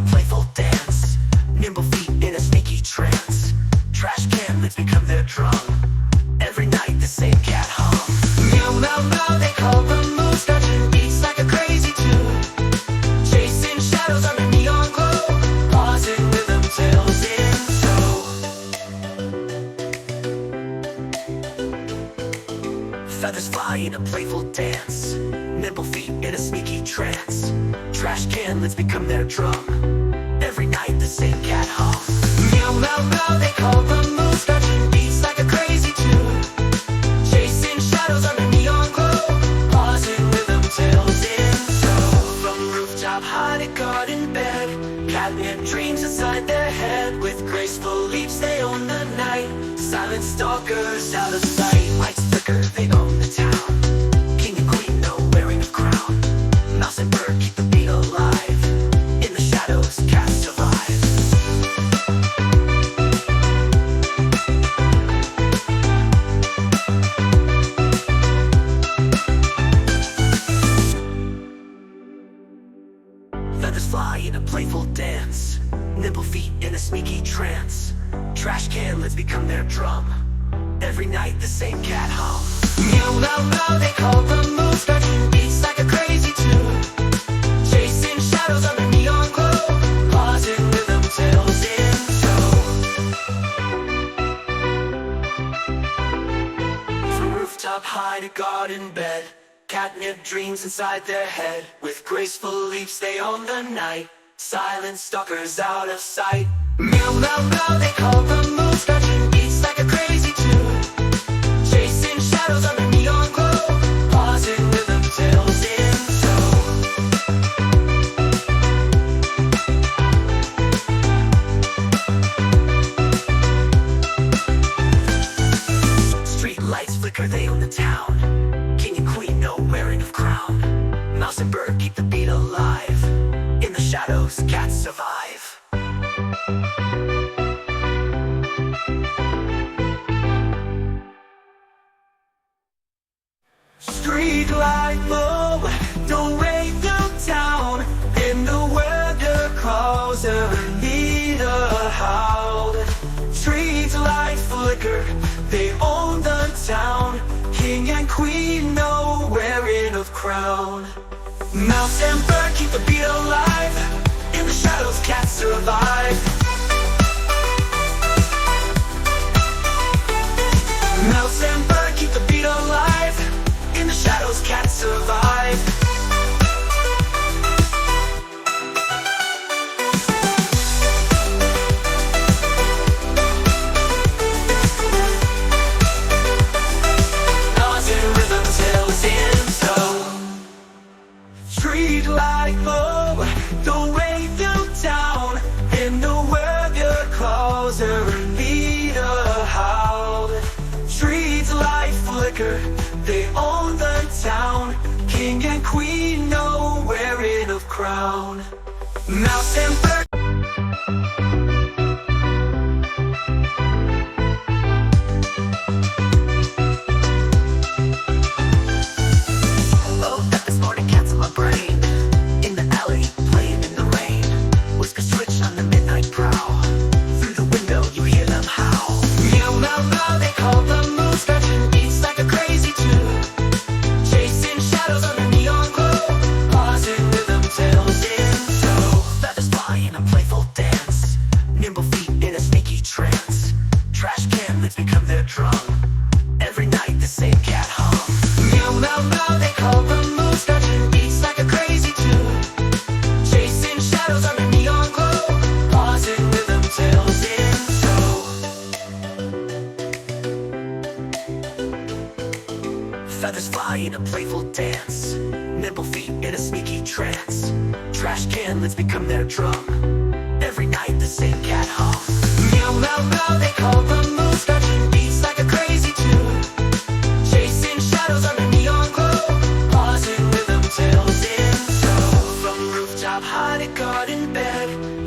playful dance. Nimble feet in a sneaky trance. Trash can lids become their drum. Every night the same cat hum. Meow meow meow, they call the moon. Scratching beats like a crazy tune. Chasing shadows under neon glow. Paws in rhythm, tails in tow. Feathers fly in a playful dance. Nimble feet in a sneaky trance. Trash can lids become their drum. Every night the same cat hum. Meow meow meow, they call the moon. Scratching beats like a crazy tune. Chasing shadows under neon glow. Paws in rhythm, tails in tow. From rooftop high to garden bed, catnip dreams inside their head. With graceful leaps they own the night. Silent stalkers out of sight. Lights flicker, they own the town. King and queen, no wearing of crown. Mouse and bird keep the beat alive. In the shadows, cats survive. Feathers fly in a playful dance. Nimble feet in a sneaky trance. Trash can lids become their drum. Every night the same cat hum. Meow meow meow, they call the moon. Scratching beats like a crazy tune. Chasing shadows under neon glow. Paws in rhythm, tails in tow. From rooftop high to garden bed, catnip dreams inside their head. With graceful leaps they own the night. Silent stalkers out of sight. Meow meow meow, they call the moon. Scratching beats like a crazy tune. Chasing shadows under neon glow. Paws in rhythm, tails in tow. Street lights flicker, they own the town. King and queen, no wearing of crown. Mouse and bird keep the beat alive. In the shadows, cats survive. Street light glow, don't rain through town. In the weather calls, need a howl. Street light flicker, they own the town. King and queen, no wearing of crown. Mouse and bird keep the beat alive. In the shadows, cats survive. Mouse and bird keep the beat alive. In the shadows, cats survive. Paws in rhythm, tails in tow. Street light glow, don't rain through town. In the weather calls, need a howl. Streets light flicker, they own the town. King and queen, no wearing of crown. Mouse and bird. Oh, got this morning cats in my brain. In the alley, playing in the rain. Whiskers twitch on the midnight prowl. Through the window, you hear them howl. Meow meow meow, they call the moon. Scratching beats like a crazy tune. Chasing shadows under neon glow. Paws in rhythm, tails in tow. Feathers fly in a playful dance. Nimble feet in a sneaky trance. Trash can lids become their drum. Every night the same cat hum. Meow meow meow, they call the moon. Scratching beats like a crazy tune. Chasing shadows under neon glow. Paws in rhythm, tails in tow. Feathers fly in a playful dance. Nimble feet in a sneaky trance. Trash can lids become their drum.